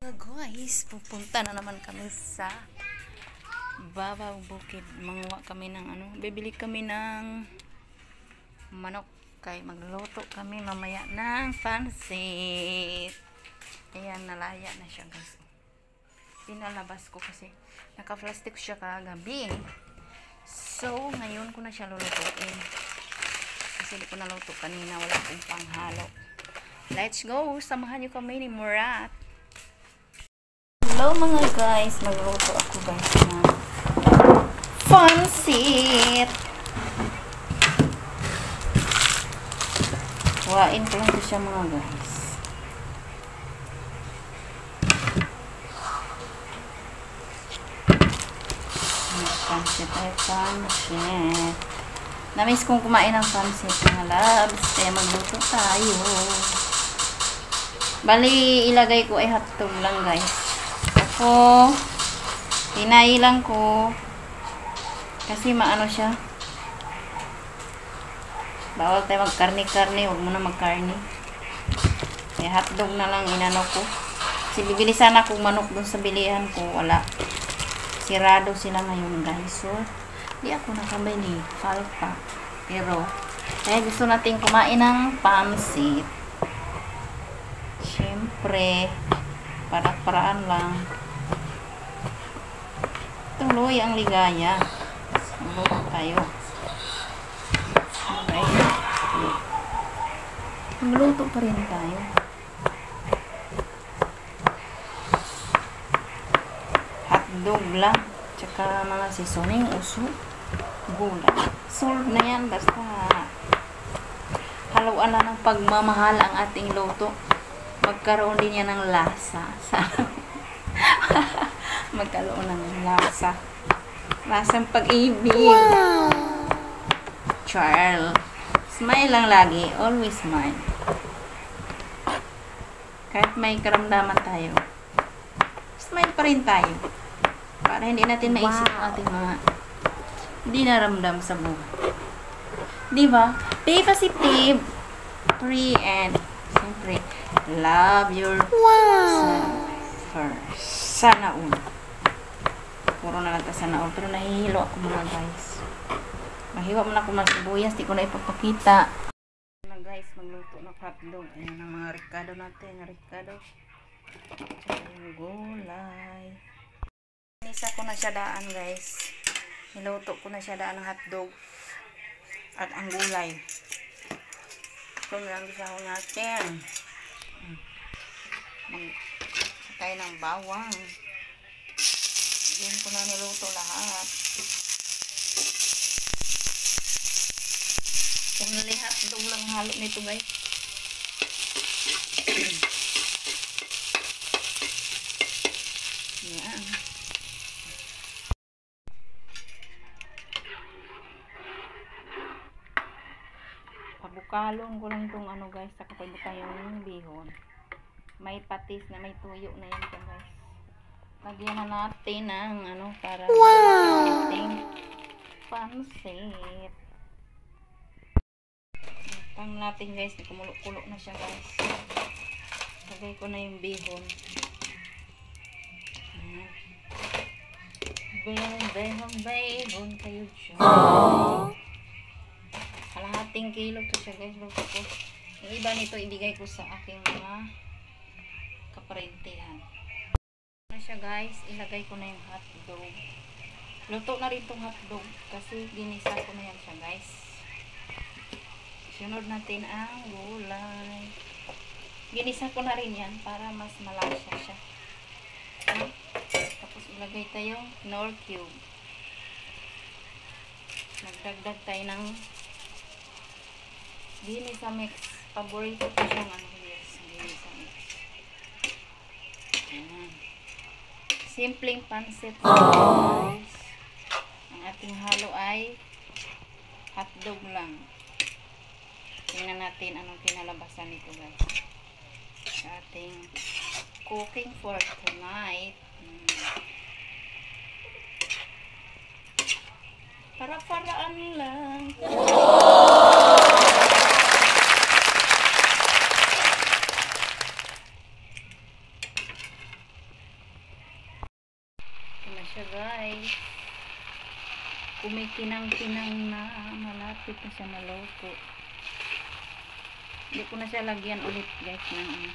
Guys, pupunta na naman kami sa Babaw Bukid. Manguha kami ng bibili kami ng manok kay magluluto kami mamaya ng pansit. Ayan, nalaya na siya guys. Pinalabas ko kasi naka-plastic siya kagabi. So, ngayon ko na siya lulutuin. Kasi di ko naluto kanina, wala akong panghalo. Let's go! Samahan niyo kami ni Murat. Hello mga guys, magluto ako guys ng pansit. Kuhain ko lang ito siya mga guys. Pansit ay pansit. Namiss kong kumain ng pansit mga labs, kaya magluto tayo. Bali, ilagay ko ay hotdog lang guys. Pinailang ko kasi maano siya, bawal tayo magkarni-karni, huwag mo na magkarni, kaya hotdog na lang inano ko kasi bibili sana akong manok dun sa bilihan ko, wala, sirado sila ngayon guys, so di ako nakabili, falpa, pero kaya gusto natin kumain ng pansit, syempre para-paraan lang. Tuloy ang ligaya. Magluto tayo. Okay. Magluto pa rin tayo. Hotdog lang. Tsaka mga seasoning, uso, gulay. Solve na yan. Basta haluan lang ng pagmamahal ang ating luto. Magkaroon din yan ng lasa. Magkaroon ng lasa. Lasang pag-ibig. Wow! Charles. Smile lang lagi. Always smile. Kahit may karamdaman tayo, smile pa rin tayo. Para hindi natin maisip ang ating mga hindi naramdam sa buhay. Diba? Be positive. Free and siyempre, love yourself first. Sana una. Puro na lang sana all. Pero nahihilo ako mga guys. Mahiwa mo na ako magsibuyas. Di ko na ipapakita. Na guys, magluto ng hotdog. Ayan ang mga ricado natin. Ricado. Tsaka yung gulay. Nisa ko na siya daan guys. Niluto ko na siya daan ng hotdog. At ang gulay. Ito lang isaw natin. Magkakay ng bawang. Yan ko na niluto lahat. Kung nalihat, doon lang halo nito guys. Yan. Pabukalon ko lang itong guys, sa kapag yung bihon. May patis na may tuyo na yan guys. Lagyan na natin ng para ating pansit. Tang natin guys, kumulo-kulo na siya guys. Lagay ko na yung bihon. Behon kayo dyan. Kalahating kilo to siya guys. Luto ko. Yung iba nito ibigay ko sa aking mga kaparentehan. Na siya guys, ilagay ko na yung hotdog. Luto na rin itong hotdog kasi ginisa ko na yan siya guys. Sunod natin ang gulay. Ginisa ko na rin yan para mas malasa siya. Tapos ilagay tayong Knorr cube. Nagdagdag tayo ng ginisa mix. Paborito ko siyang ginisa mix. Ayan. Simpleng pansit guys. Ang ating halo ay hotdog lang. Tingnan natin anong kinalabasan nito guys. Sa ating cooking for tonight. Para-paraan lang. siya guys. Kumikinang-kinang na. Malapit na siya maluto. Hindi ko na siya lagyan ulit guys ng ano.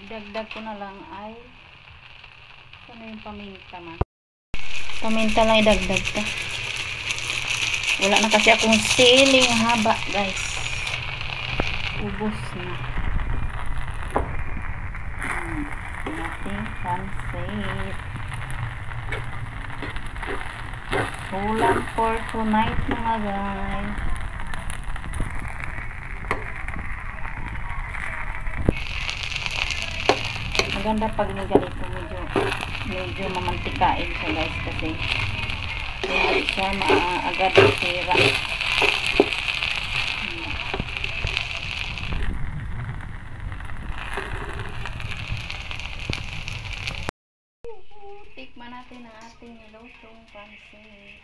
Idagdag ko na lang ay ano yung paminta man. Paminta lang idagdag ka. Wala na kasi akong siling haba guys. Ubos na. Ating pansit. Ulam for tonight mga guys. Maganda pag ganito medyo mamantikain siya guys kasi hindi siya agad sira. Tikman natin ang ating nilutong pansit.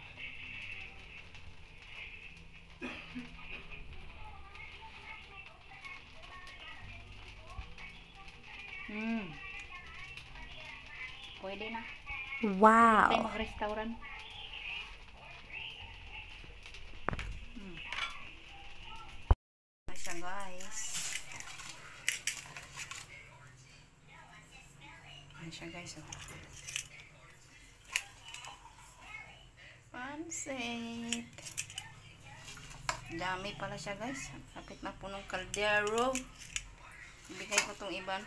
Pwede na. Wow. Tayo mag-restaurant. Ayan siya guys. Ayan siya guys. Oh. Pansit. Dami pala siya guys. Kapit na punong kaldero. Ibigay ko tong iban.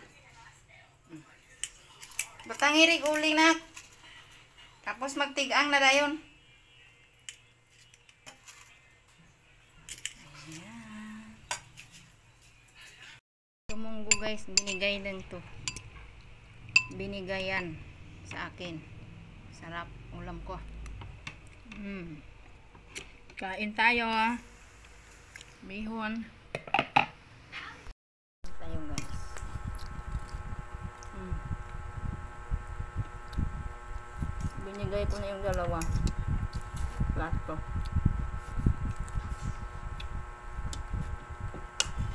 Batang hirig uling na. Tapos magtigang na dayon. Ayan. Tumunggo guys. Binigay lang to. Binigayan sa akin. Sarap. Ulam ko. Kain tayo ah. Bihon. Tayo guys. Binigay ko na yung dalawa. Plato.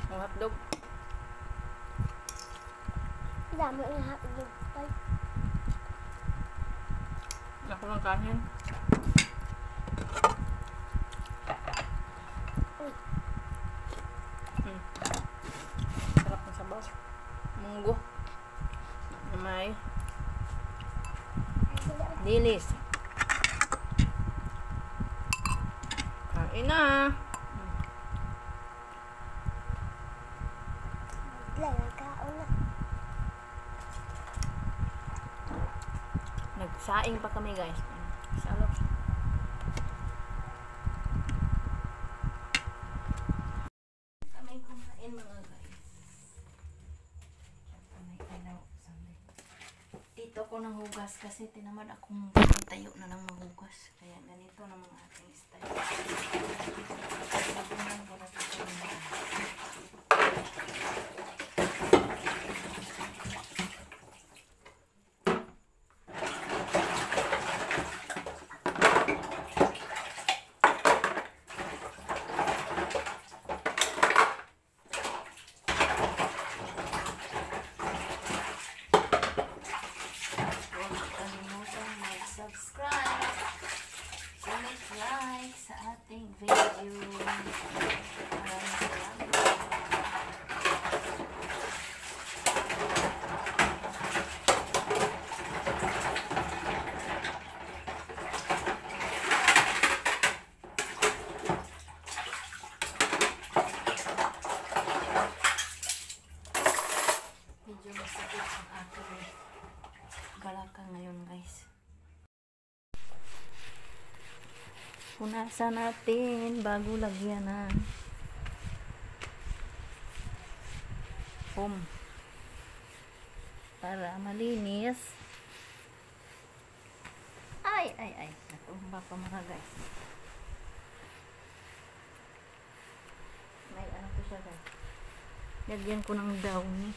Ang hotdog. Dami ang hotdog. Ako lang kanin. Sarap ng sabaw. Munggo. Na may dilis. Kain na. Nagsaing pa kami guys. Salok. Kami kumain mga guys. May ilaw. Dito ko nang hugas kasi tinamad akong tayo na lang maghugas. Kaya ganito na mga ating style. Sabunan ko na ito. Subscribe, comment, like sa ating video. Maraming salamat. Medyo masakit ang aking balakang ngayon guys. Punasan natin bago lagyan ng foam para malinis. Ay. Natumba pa mga guys. May ano po siya guys. Lagyan ko ng downy.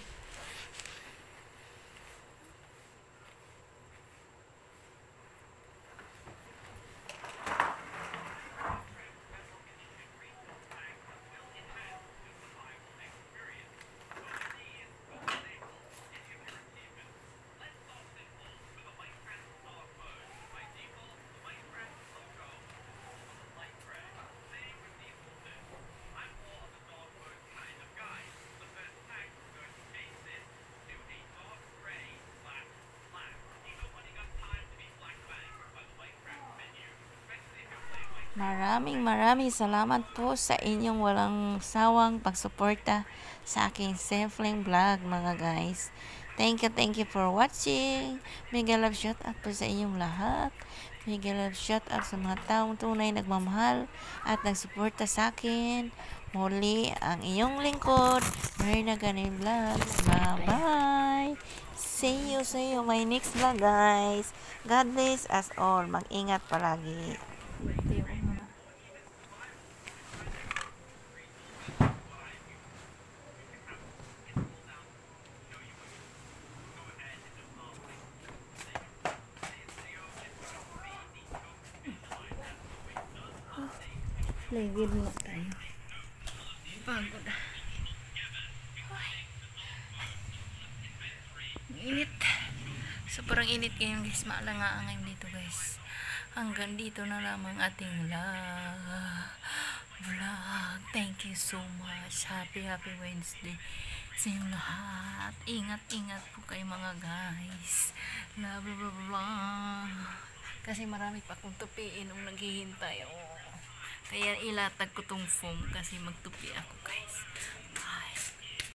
Maraming salamat po sa inyong walang sawang pagsuporta sa aking Simpleng Vlog, mga guys. Thank you for watching. Mega love shout out po sa inyong lahat. Mega love shout out sa mga taong tunay nagmamahal at nagsuporta sa akin. Muli, ang inyong lingkod, Myrna Ganay Vlogs. Bye-bye! See you my next vlog, guys. God bless us all. Mag-ingat palagi. Legid mo tayo. Pagod. Init. Sobrang init ngayon, guys. Maalangaang ngayon dito, guys. Hanggang dito na lamang ating vlog. Thank you so much. Happy Wednesday sa inyong lahat. Ingat po kayo, mga guys. Blah blah blah blah. Kasi marami pa akong tupiin nung naghihintay. Kaya ilatag ko tong foam kasi magtupi ako, guys.